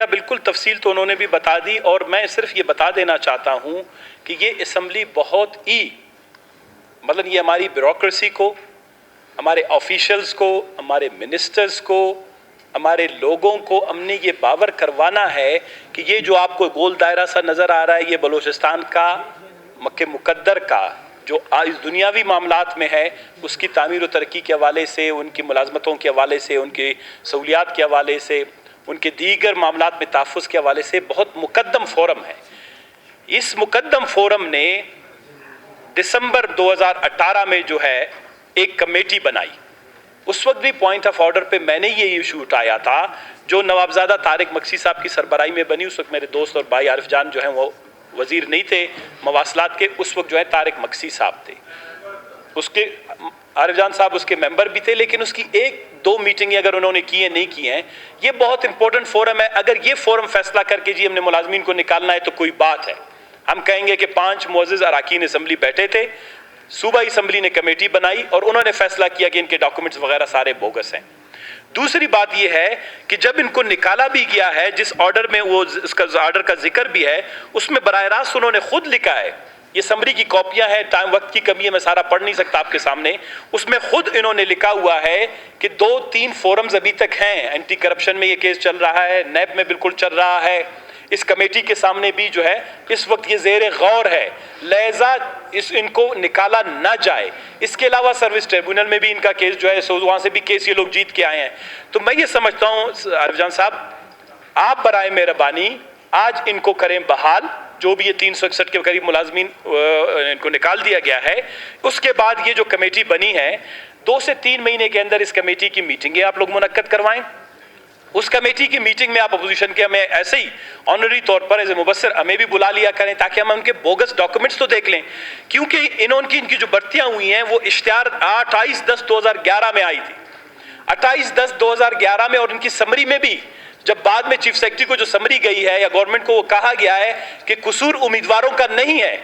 बिल्कुल तफसील तो उन्होंने भी बता दी और मैं सिर्फ ये बता देना चाहता हूँ कि ये असम्बली बहुत ही मतलब ये हमारी ब्यूरोक्रेसी को, हमारे ऑफिशियल्स को, हमारे मिनिस्टर्स को, हमारे लोगों को हमने ये बावर करवाना है कि ये जो आपको गोल दायरा सा नज़र आ रहा है, ये बलूचिस्तान का मक्के मुकद्दर का जो आज दुनियावी मामलात में है, उसकी तामीर और तरक्की के हवाले से, उनकी मुलाजमतों के हवाले से, उनकी सहूलियात के हवाले से, उनके दीगर मामलात में तहफ़्फ़ुज़ के हवाले से बहुत मुकद्दम फोरम है। इस मुकद्दम फोरम ने दिसंबर 2018 में जो है एक कमेटी बनाई। उस वक्त भी पॉइंट ऑफ ऑर्डर पे मैंने ये इशू उठाया था जो नवाबजादा तारिक मक्सी साहब की सरबराही में बनी। उस वक्त मेरे दोस्त और भाई आरिफ जान जो हैं वो वजीर नहीं थे मवासलात के, उस वक्त जो है तारिक मक्सी साहब थे, उसके आरिफ जान साहब उसके मेंबर भी थे, लेकिन उसकी एक दो मीटिंगें अगर उन्होंने की हैं नहीं की हैं। ये बहुत इंपॉर्टेंट फोरम है। अगर ये फोरम फैसला करके जी हमने मुलाजमीन को निकालना है तो कोई बात है, हम कहेंगे कि 5 मुअज़्ज़िज़ अरकान असम्बली बैठे थे, सूबाई असम्बली ने कमेटी बनाई और उन्होंने फैसला किया कि इनके डॉक्यूमेंट्स वगैरह सारे बोगस हैं। दूसरी बात यह है कि जब इनको निकाला भी गया है, जिस ऑर्डर में वो इसका ऑर्डर का जिक्र भी है, उसमें बराह रास्त उन्होंने खुद लिखा है, ये समरी की कॉपियां हैं, टाइम वक्त की कमी है, मैं सारा पढ़ नहीं सकता आपके सामने। उसमें खुद इन्होंने लिखा हुआ है कि 2-3 फोरम्स अभी तक हैं, एंटी करप्शन में ये केस चल रहा है, नैब में बिल्कुल चल रहा है, इस कमेटी के सामने भी जो है इस वक्त ये ज़ेर गौर है, लिहाजा इनको निकाला ना जाए। इसके अलावा सर्विस ट्रिब्यूनल में भी इनका केस जो है, वहाँ से भी केस ये लोग जीत के आए हैं। तो मैं ये समझता हूँ आरिफ जान साहब, आप बराए मेहरबानी आज इनको करें बहाल, जो भी ये 361 के करीब मुलाजमीन इनको निकाल दिया गया है। उसके बाद ये जो कमेटी बनी है, 2 से 3 महीने के अंदर इस कमेटी की मीटिंगें आप लोग मुनक्कद करवाएं। उस कमेटी की मीटिंग में आप अपोजिशन के हमें ऐसे ही ऑनरी तौर पर एज ए मुबस्सिर हमें भी बुला लिया करें, ताकि हम उनके बोगस डॉक्यूमेंट्स तो देख लें। क्योंकि इनकी जो भर्तियां हुई हैं वो इश्तिहार 28/10/2011 में आई थी, 28/10/2011 में, और इनकी समरी में भी जब बाद में चीफ सेक्रेटरी को जो समरी गई है या गवर्नमेंट को वो कहा गया है कि कसूर उम्मीदवारों का नहीं है,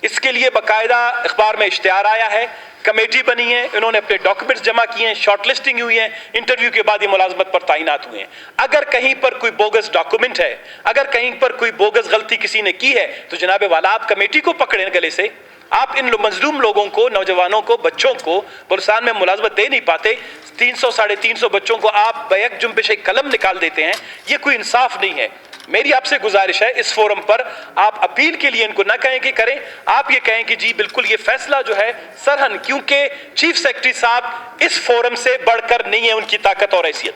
इसके लिए बाकायदा अखबार में इश्तिहार आया है, कमेटी बनी है, इन्होंने अपने डॉक्यूमेंट्स जमा किए हैं, शॉर्टलिस्टिंग हुई है, इंटरव्यू के बाद ये मुलाजमत पर तैनात हुए हैं। अगर कहीं पर कोई बोगस डॉक्यूमेंट है, अगर कहीं पर कोई बोगस गलती किसी ने की है, तो जनाबे वाला आप कमेटी को पकड़ें गले से। आप इन मजलूम लोगों को, नौजवानों को, बच्चों को बलूचिस्तान में मुलाजमत दे नहीं पाते, 300-350 बच्चों को आप बैक जुम्बिश कलम निकाल देते हैं, ये कोई इंसाफ नहीं है। मेरी आपसे गुजारिश है, इस फोरम पर आप अपील के लिए इनको ना कहें कि करें, आप ये कहें कि जी बिल्कुल ये फैसला जो है सरहन, क्योंकि चीफ सेक्रेटरी साहब इस फोरम से बढ़कर नहीं है उनकी ताकत और हैसियत।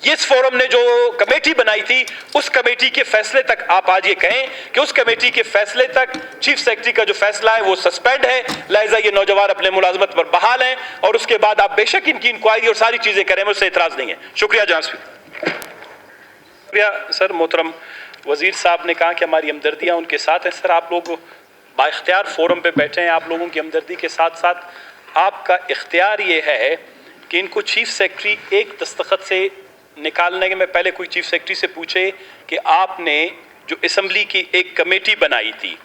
इस फोरम ने जो कमेटी बनाई थी, उस कमेटी के फैसले तक आप आज ये कहें कि उस कमेटी के फैसले तक चीफ सेक्रेटरी का जो फैसला है वो सस्पेंड है, लिहाजा ये नौजवान अपने मुलाजमत पर बहाल हैं, और उसके बाद आप बेशक इनकी इंक्वायरी और सारी चीजें करें, मुझसे इतराज नहीं है। शुक्रिया जनाब स्पीकर। सर, मोहतरम वजीर साहब ने कहा कि हमारी हमदर्दियाँ उनके साथ हैं। सर, आप लोग बाइख्तियार फोरम पे बैठे हैं, आप लोगों की हमदर्दी के साथ साथ आपका इख्तियार ये है कि इनको चीफ सेक्रेटरी एक दस्तखत से निकालने के में पहले कोई चीफ सेक्रेटरी से पूछे कि आपने जो असम्बली की एक कमेटी बनाई थी,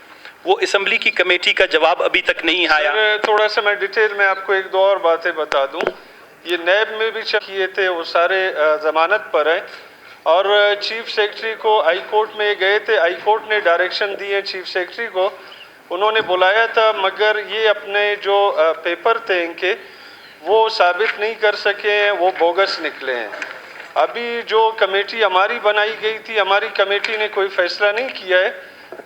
वो असम्बली की कमेटी का जवाब अभी तक नहीं आया। थोड़ा सा मैं डिटेल में आपको 1-2 और बातें बता दूं। ये नैब में भी चेक किए थे, वो सारे जमानत पर है, और चीफ सेक्रेटरी को हाई कोर्ट में गए थे, हाई कोर्ट ने डायरेक्शन दी है चीफ सेक्रेटरी को, उन्होंने बुलाया था, मगर ये अपने जो पेपर थे इनके वो साबित नहीं कर सके हैं, वो बोगस निकले हैं। अभी जो कमेटी हमारी बनाई गई थी, हमारी कमेटी ने कोई फैसला नहीं किया है।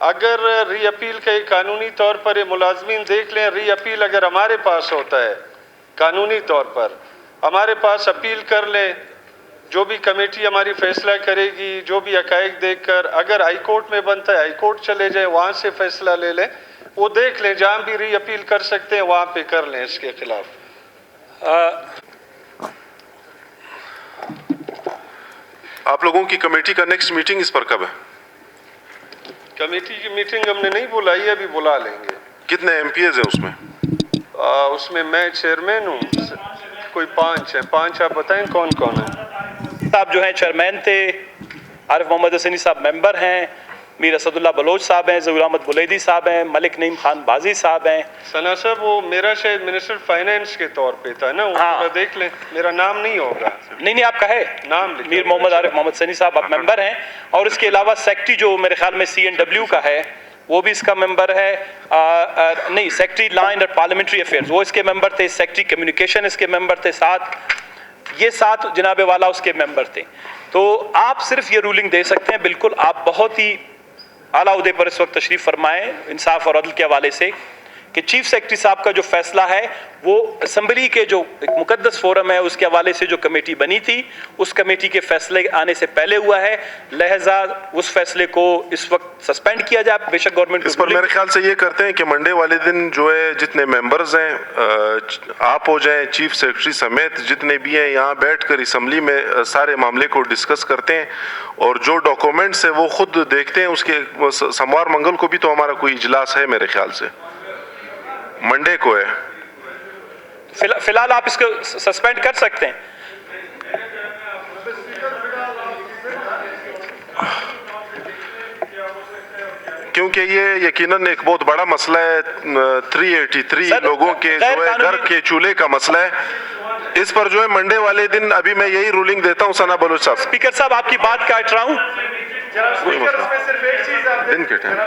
अगर री अपील का कानूनी तौर पर ये मुलाजमीन देख लें, री अपील अगर हमारे पास होता है कानूनी तौर पर, हमारे पास अपील कर लें, जो भी कमेटी हमारी फैसला करेगी, जो भी हकायक देखकर, अगर हाई कोर्ट में बनता है हाई कोर्ट चले जाए, वहाँ से फैसला ले लें, वो देख लें, जहाँ भी री अपील कर सकते हैं वहाँ पे कर लें इसके खिलाफ। आप लोगों की कमेटी का नेक्स्ट मीटिंग इस पर कब है? कमेटी की मीटिंग हमने नहीं बुलाई है, अभी बुला लेंगे। कितने एमपीएस हैं उसमें? उसमें मैं चेयरमैन हूँ, कोई 5 है। 5 आप बताएं कौन कौन है? साहब जो हैं चेयरमैन थे, आरिफ मोहम्मद हसनी साहब मेंबर हैं, मीर असदुल्ला बलोच साहब हैं, ज़हूर अहमद बुलैदी साहब हैं, मलिक नईम खान बाजी साहब हैं। सना साहब वो मेरा शायद मिनिस्टर फाइनेंस के तौर पे था ना, वो हाँ। थोड़ा देख लें, मेरा नाम नहीं होगा। नहीं आपका है नाम लिखा मीर मोहम्मद आरिफ मोहम्मद सनी साहब, आप मेंबर हैं। और इसके अलावा सेक्रेटरी जो मेरे ख्याल में CNW का है वो भी इसका मेंबर है। नहीं, secretary law and parliamentary affairs वो इसके मेंबर थे, सेक्रेटरी कम्युनिकेशन इसके मेंबर थे, ये 7 जनाबे वाला उसके मेंबर थे। तो आप सिर्फ ये रूलिंग दे सकते हैं, बिल्कुल आप बहुत ही आला उहदे पर इस वक्त तशरीफ फरमाएं इंसाफ और अदल के हवाले से, कि चीफ सेक्रेटरी साहब का जो फैसला है वो असम्बली के जो एक मुकद्दस फोरम है उसके हवाले से जो कमेटी बनी थी उस कमेटी के फैसले आने से पहले हुआ है, लिहाजा उस फैसले को इस वक्त सस्पेंड किया जाए। बेशक गवर्नमेंट इस पर मेरे ख्याल से ये करते हैं कि मंडे वाले दिन जो है जितने मेंबर्स हैं आप हो जाएं, चीफ सेक्रेटरी समेत जितने भी हैं, यहाँ बैठकर असम्बली में सारे मामले को डिस्कस करते हैं और जो डॉक्यूमेंट्स है वो खुद देखते हैं। उसके सोमवार मंगल को भी तो हमारा कोई इजलास है, मेरे ख्याल से मंडे को है। फिलहाल आप इसको सस्पेंड कर सकते हैं। क्योंकि ये यकीनन एक बहुत बड़ा मसला है, 383 लोगों के जो है घर के चूल्हे का मसला है। इस पर जो है मंडे वाले दिन अभी मैं यही रूलिंग देता हूँ सना बलोच साहब। स्पीकर साहब आपकी बात काट रहा हूँ। दिन के टाइम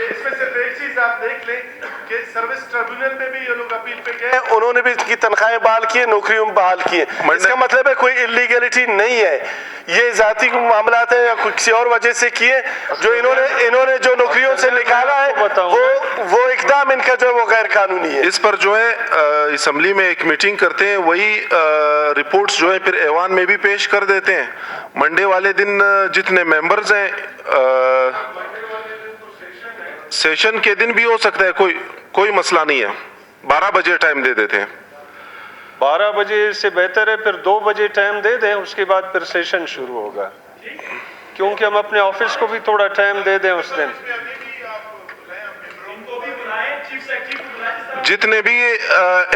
इसमें सिर्फ एक चीज आप देख लें कि सर्विस ट्रिब्यूनल में भी ये लोग अपील पे गए, उन्होंने भी की तनख्वाहें बहाल की, नौकरियों में बहाल की है। इसका मतलब है कोई इलीगलिटी नहीं है, ये जाती मामलात है या किसी और वजह से किए जो इन्होंने जो नौकरियों से निकाला है वो इकदाम इनका जो है वो गैर कानूनी है। इस पर जो है असम्बली में एक मीटिंग करते हैं, वही रिपोर्ट्स जो है फिर ऐवान में भी पेश कर देते हैं। मंडे वाले दिन जितने मेंबर्स हैं सेशन के दिन भी हो सकता है, कोई मसला नहीं है। 12 बजे टाइम दे देते हैं। 12 बजे से बेहतर है फिर 2 बजे टाइम दे दें, उसके बाद फिर सेशन शुरू होगा, क्योंकि हम अपने ऑफिस को भी थोड़ा टाइम दे दें उस दिन। जितने भी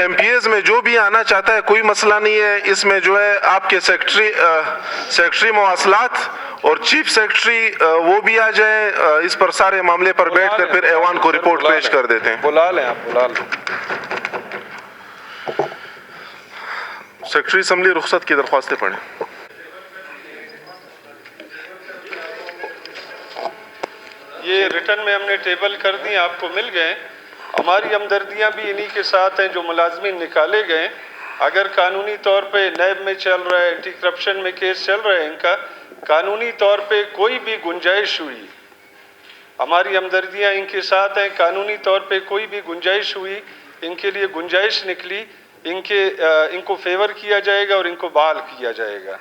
MPs में जो भी आना चाहता है कोई मसला नहीं है। इसमें जो है आपके सेक्रेटरी मवासलात और चीफ सेक्रेटरी वो भी आ जाए, इस पर सारे मामले पर बैठकर फिर ऐवान को रिपोर्ट पेश कर देते हैं। बुला लें आप, बुला लें। सेक्रेटरी असम्बली रुखसत की दरख्वास्तें पढ़ें। ये रिटर्न में हमने टेबल कर दी, आपको मिल गए। हमारी हमदर्दियां भी इन्हीं के साथ हैं जो मुलाजमीन निकाले गए। अगर कानूनी तौर पे नैब में चल रहा है, एंटी करप्शन में केस चल रहा है इनका, कानूनी तौर पे कोई भी गुंजाइश हुई, हमारी हमदर्दियां इनके साथ हैं। कानूनी तौर पे कोई भी गुंजाइश हुई, इनके लिए गुंजाइश निकली, इनको फेवर किया जाएगा और इनको बहाल किया जाएगा।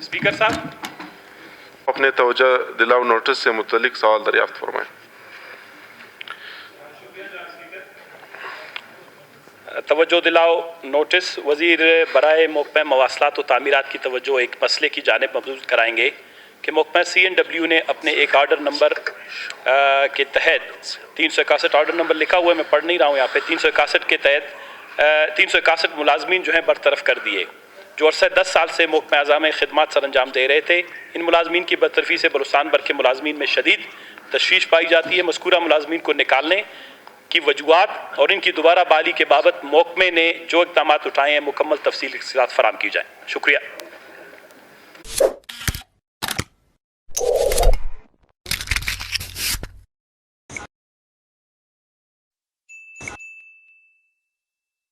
स्पीकर साहब अपने तवज्जो दिलाओ नोटिस से मुतल्लिक सवाल दरियाफ्त फरमाएं। तवज्जो दिलाओ नोटिस वज़ीर बराए महकमा मवासलात व तामीरात की तवज्जो एक मसले की जानिब मबसूस कराएंगे कि महकमा CNW ने अपने एक आर्डर नंबर के तहत 361 आर्डर नंबर लिखा हुआ है, मैं पढ़ नहीं रहा हूँ यहाँ पे, 361 के तहत 361 मुलाजमीन जो हैं बरतरफ कर दिए, जो अरसा 10 साल से महकमा आज़ाम खिदमत सर अंजाम दे रहे थे। इन मुलाजमीन की बरतरफी से बलूचिस्तान भर के मुलाजमीन में शदीद तशवीश पाई जाती है। मज़कूरा मुलाजमीन को निकालने की वजूहात और इनकी दोबारा बहाली के बाबत महकमे ने जो इक़दामात उठाए हैं मुकम्मल तफसील के साथ फराहम की जाए। शुक्रिया।